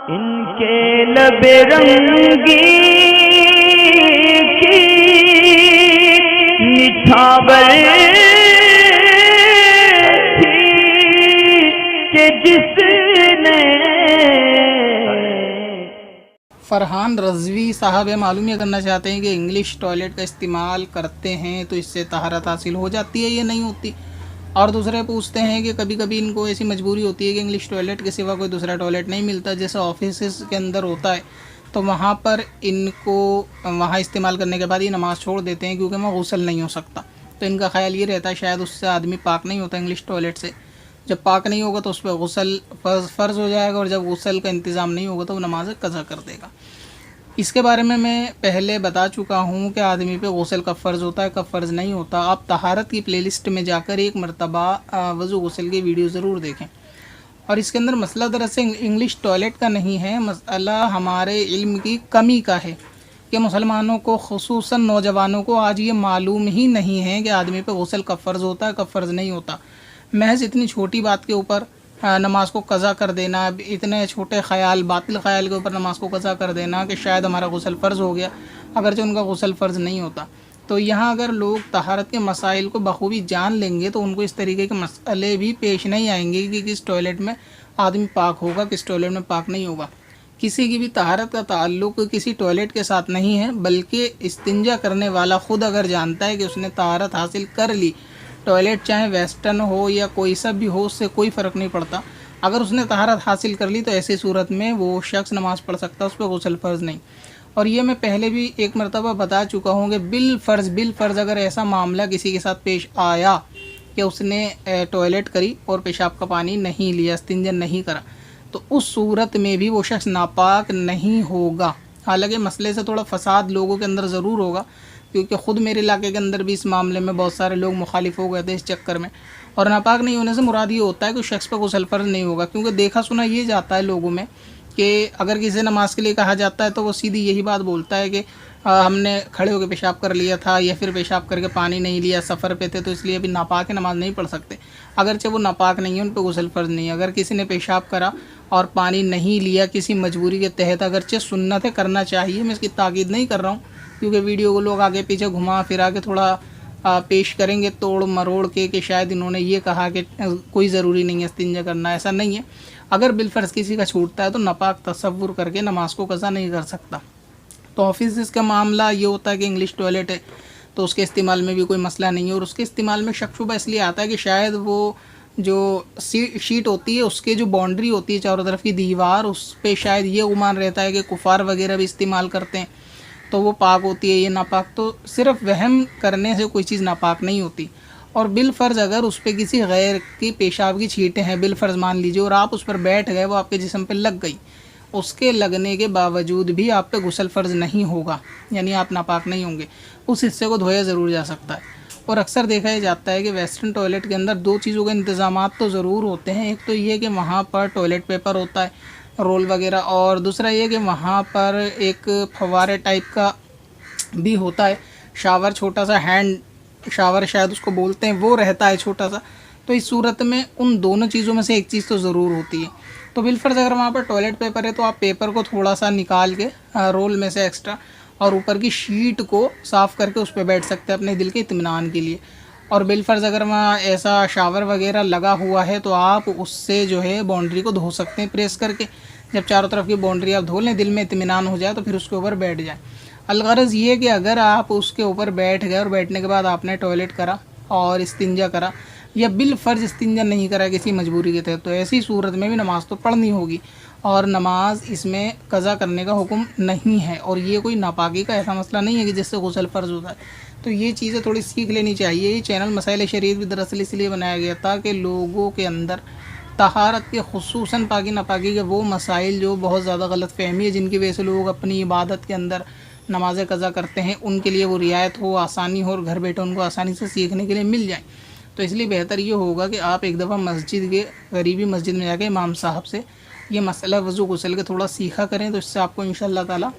इनके लबे रंगी की निछावर थी कि जिसने। फरहान रज़वी साहब मालूम ये करना चाहते हैं कि इंग्लिश टॉयलेट का इस्तेमाल करते हैं तो इससे तहारत हासिल हो जाती है या नहीं होती। और दूसरे पूछते हैं कि कभी कभी इनको ऐसी मजबूरी होती है कि इंग्लिश टॉयलेट के सिवा कोई दूसरा टॉयलेट नहीं मिलता, जैसे ऑफिस के अंदर होता है, तो वहाँ पर इनको वहाँ इस्तेमाल करने के बाद ये नमाज़ छोड़ देते हैं क्योंकि वहाँ गुस्ल नहीं हो सकता। तो इनका ख्याल ये रहता है शायद उससे आदमी पाक नहीं होता इंग्लिश टॉयलेट से। जब पाक नहीं होगा तो उस पर गुस्ल फ़र्ज़ हो जाएगा, और जब गुस्ल का इंतज़ाम नहीं होगा तो वो नमाज कज़ा कर देगा। इसके बारे में मैं पहले बता चुका हूँ कि आदमी पे गुस्ल कब फ़र्ज़ होता है, कब फ़र्ज़ नहीं होता। आप तहारत की प्लेलिस्ट में जाकर एक मरतबा वज़ू गुस्ल की वीडियो ज़रूर देखें। और इसके अंदर मसला दरअसल इंग्लिश टॉयलेट का नहीं है, मसला हमारे इल्म की कमी का है कि मुसलमानों को, ख़ुसूसन नौजवानों को आज ये मालूम ही नहीं है कि आदमी पे गुस्ल कब फ़र्ज़ होता है, कब फ़र्ज़ नहीं होता। महज इतनी छोटी बात के ऊपर नमाज को कज़ा कर देना, इतने छोटे ख़याल, बातिल ख़याल के ऊपर नमाज को कज़ा कर देना कि शायद हमारा गुस्ल फ़र्ज़ हो गया, अगरचे उनका गुस्ल फ़र्ज़ नहीं होता। तो यहाँ अगर लोग तहारत के मसाइल को बखूबी जान लेंगे तो उनको इस तरीके के मसले भी पेश नहीं आएंगे कि किस टॉयलेट में आदमी पाक होगा, किस टॉयलेट में पाक नहीं होगा। किसी की भी तहारत का ताल्लुक़ किसी टॉयलेट के साथ नहीं है, बल्कि इस्तिंजा करने वाला ख़ुद अगर जानता है कि उसने तहारत हासिल कर ली, टॉयलेट चाहे वेस्टर्न हो या कोई सा भी हो, उससे कोई फ़र्क नहीं पड़ता, अगर उसने तहारत हासिल कर ली तो ऐसी सूरत में वो शख्स नमाज़ पढ़ सकता है, उस पर गुस्ल फ़र्ज़ नहीं। और ये मैं पहले भी एक मरतबा बता चुका हूँ कि बिल फ़र्ज़ अगर ऐसा मामला किसी के साथ पेश आया कि उसने टॉयलेट करी और पेशाब का पानी नहीं लिया, इस्तिंजा नहीं करा, तो उस सूरत में भी वो शख्स नापाक नहीं होगा। हालांकि मसले से थोड़ा फ़साद लोगों के अंदर ज़रूर होगा, क्योंकि ख़ुद मेरे इलाके के अंदर भी इस मामले में बहुत सारे लोग मुखालिफ हो गए थे इस चक्कर में। और नापाक नहीं होने से मुराद ये होता है कि शख्स पर गुस्ल फ़र्ज़ नहीं होगा, क्योंकि देखा सुना ये जाता है लोगों में कि अगर किसी नमाज के लिए कहा जाता है तो वो सीधी यही बात बोलता है कि हमने खड़े होकर पेशाब कर लिया था, या फिर पेशाब करके पानी नहीं लिया, सफ़र पे थे तो इसलिए अभी नापाक है, नमाज़ नहीं पढ़ सकते। अगरचे वो नापाक नहीं है, उन पर गुस्ल फ़र्ज़ नहीं है। अगर किसी ने पेशाब करा और पानी नहीं लिया किसी मजबूरी के तहत, अगरचे सुन्नत है, करना चाहिए, मैं इसकी ताकीद नहीं कर रहा हूँ, क्योंकि वीडियो को लोग आगे पीछे घुमा फिरा के थोड़ा पेश करेंगे तोड़ मरोड़ के कि शायद इन्होंने ये कहा कि कोई ज़रूरी नहीं है इस्तिंजा करना, ऐसा नहीं है। अगर बिलफ़र्ज़ किसी का छूटता है तो नापाक तसव्वुर करके नमाज को कज़ा नहीं कर सकता। तो ऑफिस का मामला ये होता है कि इंग्लिश टॉयलेट है तो उसके इस्तेमाल में भी कोई मसला नहीं है, और उसके इस्तेमाल में शक शुबा इसलिए आता है कि शायद वो जो शीट होती है उसके जो बाउंड्री होती है चारों तरफ की दीवार, उस पर शायद ये गुमान रहता है कि कुफार वगैरह भी इस्तेमाल करते हैं तो वो पाक होती है, ये नापाक। तो सिर्फ वहम करने से कोई चीज़ नापाक नहीं होती। और बिलफ़र्ज़ अगर उस पर किसी गैर की पेशाब की छींटें हैं, बिलफ़र्ज़ मान लीजिए, और आप उस पर बैठ गए, वो आपके जिस्म पे लग गई, उसके लगने के बावजूद भी आप पे गुस्ल फ़र्ज़ नहीं होगा, यानी आप नापाक नहीं होंगे, उस हिस्से को धोया ज़रूर जा सकता है। और अक्सर देखा जाता है कि वेस्टर्न टॉयलेट के अंदर दो चीज़ों के इंतज़ाम तो ज़रूर होते हैं। एक तो ये कि वहाँ पर टॉयलेट पेपर होता है, रोल वगैरह, और दूसरा ये कि वहाँ पर एक फव्वारे टाइप का भी होता है, शावर, छोटा सा हैंड शावर शायद उसको बोलते हैं, वो रहता है छोटा सा। तो इस सूरत में उन दोनों चीज़ों में से एक चीज़ तो ज़रूर होती है। तो बिलफ़र्ज़ अगर वहाँ पर टॉयलेट पेपर है तो आप पेपर को थोड़ा सा निकाल के रोल में से एक्स्ट्रा, और ऊपर की शीट को साफ़ करके उस पर बैठ सकते हैं अपने दिल के इत्मीनान के लिए। और बिलफ़र्ज़ अगर वहाँ ऐसा शावर वगैरह लगा हुआ है तो आप उससे जो है बाउंड्री को धो सकते हैं प्रेस करके। जब चारों तरफ की बाउंड्री आप धो लें, दिल में इत्मीनान हो जाए, तो फिर उसके ऊपर बैठ जाए। अलगरज़ ये कि अगर आप उसके ऊपर बैठ गए और बैठने के बाद आपने टॉयलेट करा और इस्तिंजा करा, या बिलफ़र्ज़ इस्तिंजा नहीं करा किसी मजबूरी के तहत, तो ऐसी सूरत में भी नमाज़ तो पढ़नी होगी, और नमाज इसमें कज़ा करने का हुक्म नहीं है। और ये कोई नापाकी का ऐसा मसला नहीं है कि जिससे गुस्ल फ़र्ज़ होता है। तो ये चीज़ें थोड़ी सीख लेनी चाहिए। ये चैनल मसाइल शरीयत भी दरअसल इसलिए बनाया गया था कि लोगों के अंदर तहारत के, खुसूसन पाकी नापाकी के वो मसाइल जो बहुत ज़्यादा गलत फ़हमी है, जिनकी वजह से लोग अपनी इबादत के अंदर नमाज़ कज़ा करते हैं, उनके लिए वो रियायत हो, आसानी हो, और घर बैठे उनको आसानी से सीखने के लिए मिल जाए। तो इसलिए बेहतर ये होगा कि आप एक दफ़ा मस्जिद के, करीबी मस्जिद में जाके इमाम साहब से ये मसला वज़ू गुस्ल के थोड़ा सीखा करें, तो इससे आपको इंशाअल्लाह ताला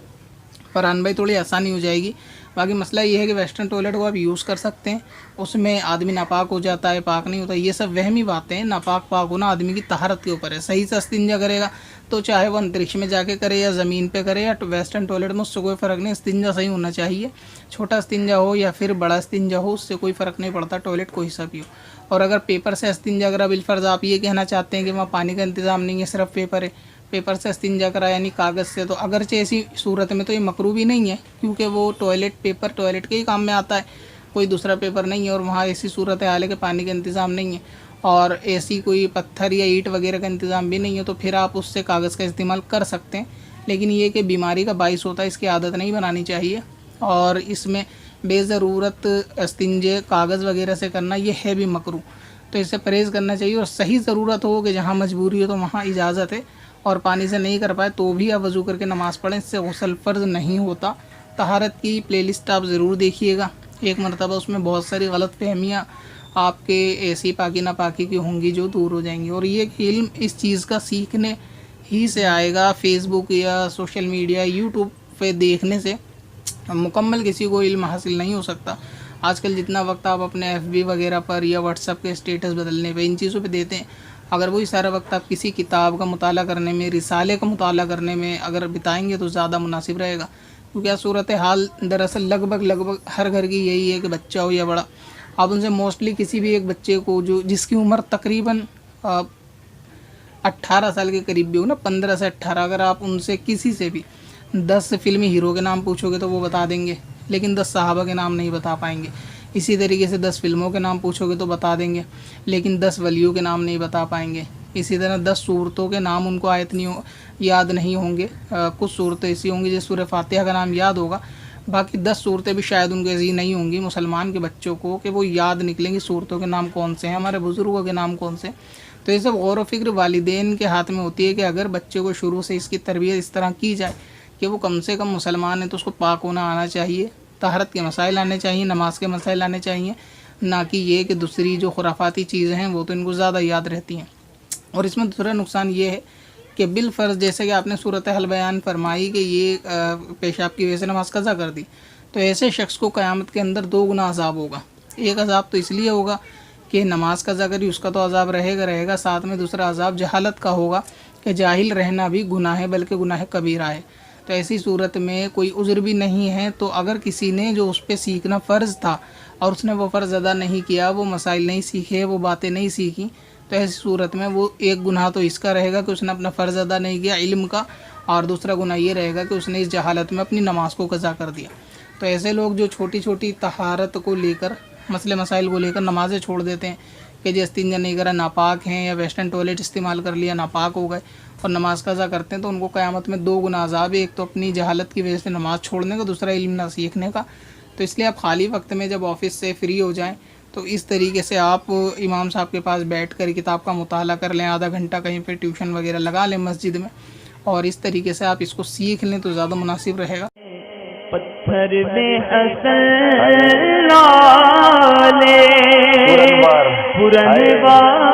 फरहान भाई थोड़ी आसानी हो जाएगी। बाकी मसला ये है कि वेस्टर्न टॉयलेट को आप यूज़ कर सकते हैं, उसमें आदमी नापाक हो जाता है, पाक नहीं होता, ये सब वहमी बातें हैं। नापाक पाक होना आदमी की तहारत के ऊपर है। सही से इस्तिंजा करेगा तो चाहे वो अंतरिक्ष में जाके करे या ज़मीन पे करे या वेस्टर्न टॉयलेट में, उससे कोई फ़र्क नहीं। इस्तिंजा सही होना चाहिए, छोटा इस्तिंजा हो या फिर बड़ा इस्तिंजा हो, उससे कोई फ़र्क नहीं पड़ता, टॉयलेट कोई सा भी हो। और अगर पेपर से इस्तिंजा करा, बिलफर्ज आप ये कहना चाहते हैं कि वहाँ पानी का इंतज़ाम नहीं है, सिर्फ पेपर है, पेपर से इस्तिंजा करा यानी कागज़ से, तो अगरचे ऐसी सूरत में तो ये मकरूह भी नहीं है, क्योंकि वो टॉयलेट पेपर टॉयलेट के ही काम में आता है, कोई दूसरा पेपर नहीं है। और वहाँ ऐसी सूरत है हाल है कि पानी का इंतज़ाम नहीं है और ऐसी कोई पत्थर या ईंट वगैरह का इंतज़ाम भी नहीं है, तो फिर आप उससे कागज़ का इस्तेमाल कर सकते हैं। लेकिन ये कि बीमारी का बाइस होता है, इसकी आदत नहीं बनानी चाहिए। और इसमें बेज़रूरत इस्तिंजे कागज़ वगैरह से करना ये है भी मकरूह, तो इससे परहेज़ करना चाहिए। और सही ज़रूरत हो कि जहाँ मजबूरी हो तो वहाँ इजाज़त है, और पानी से नहीं कर पाए तो भी आप वज़ू करके नमाज़ पढ़ें, इससे गुस्ल फ़र्ज़ नहीं होता। तहारत की प्लेलिस्ट आप ज़रूर देखिएगा एक मरतबा, उसमें बहुत सारी गलत फहमियाँ आपके ऐसी पाकी नापाकी की होंगी जो दूर हो जाएंगी। और ये इल्म इस चीज़ का सीखने ही से आएगा, फेसबुक या सोशल मीडिया यूट्यूब पे देखने से मुकम्मल किसी को इल्म हासिल नहीं हो सकता। आजकल जितना वक्त आप अपने FB वगैरह पर या व्हाट्सअप के स्टेटस बदलने पे, इन चीज़ों पे देते हैं, अगर वही सारा वक्त आप किसी किताब का मुताला करने में, रिसाले का मुताला करने में अगर बिताएंगे तो ज़्यादा मुनासिब रहेगा। क्योंकि सूरत हाल दरअसल लगभग हर घर की यही है कि बच्चा हो या बड़ा, आप उनसे मोस्टली किसी भी एक बच्चे को जो जिसकी उम्र तकरीबन 18 साल के करीब भी हो ना, 15 से 18, अगर आप उनसे किसी से भी 10 फिल्मी हीरो के नाम पूछोगे तो वो बता देंगे, लेकिन 10 सहाबा के नाम नहीं बता पाएंगे। इसी तरीके से 10 फिल्मों के नाम पूछोगे तो बता देंगे, लेकिन 10 वलियों के नाम नहीं बता पाएंगे। इसी तरह 10 सूरतों के नाम उनको आयत नहीं याद नहीं होंगे। कुछ सूरतें ऐसी होंगी जैसे सूरह फातिहा का नाम याद होगा, बाकी 10 सूरतें भी शायद उनको ऐसी नहीं होंगी मुसलमान के बच्चों को कि वो याद निकलेंगी सूरतों के नाम कौन से हैं, हमारे बुज़ुर्गों के नाम कौन से। तो ये सब गौर व फिक्र वालिदैन के हाथ में होती है कि अगर बच्चे को शुरू से इसकी तरबियत इस तरह की जाए कि वो कम से कम मुसलमान है, तो उसको पाक होना आना चाहिए, तहरत के मसाइल आने चाहिए, नमाज के मसाइल आने चाहिए, ना कि ये कि दूसरी जो खुराफाती चीज़ें हैं वो तो इनको ज़्यादा याद रहती हैं। और इसमें दूसरा नुकसान ये है कि बिल फ़र्ज़ जैसे कि आपने सूरत हल बयान फरमाई कि ये पेशाब की वजह से नमाज कज़ा कर दी, तो ऐसे शख्स को क़यामत के अंदर 2 गुना अज़ाब होगा। एक अज़ाब तो इसलिए होगा कि नमाज कज़ा करी, उसका तो अज़ाब रहेगा, साथ में दूसरा अज़ाब जहालत का होगा कि जाहिल रहना भी गुनाह है, बल्कि गुनाह कबीरा है। तो ऐसी सूरत में कोई उज़्र भी नहीं है, तो अगर किसी ने जो उस पर सीखना फ़र्ज़ था और उसने वो फ़र्ज़ अदा नहीं किया, वो मसाइल नहीं सीखे, वो बातें नहीं सीखी, तो ऐसी सूरत में वो एक गुनाह तो इसका रहेगा कि उसने अपना फ़र्ज़ अदा नहीं किया इल्म का, और दूसरा गुनाह ये रहेगा कि उसने इस जहालत में अपनी नमाज को कज़ा कर दिया। तो ऐसे लोग जो छोटी छोटी तहारत को लेकर, मसले मसाइल को लेकर नमाज़ें छोड़ देते हैं कि जो इस्तिंजा नहीं करा नापाक हैं, या वेस्टर्न टॉयलेट इस्तेमाल कर लिया नापाक हो गए, और नमाज कज़ा करते हैं, तो उनको क़यामत में 2 गुना अज़ाब है, एक तो अपनी जहालत की वजह से नमाज़ छोड़ने का, दूसरा इल्म ना सीखने का। तो इसलिए आप खाली वक्त में जब ऑफिस से फ्री हो जाएं तो इस तरीके से आप इमाम साहब के पास बैठ कर किताब का मुताला कर लें, आधा घंटा कहीं पे ट्यूशन वगैरह लगा लें मस्जिद में, और इस तरीके से आप इसको सीख लें तो ज़्यादा मुनासिब रहेगा। पत्थर में हसन लाले पुरनवार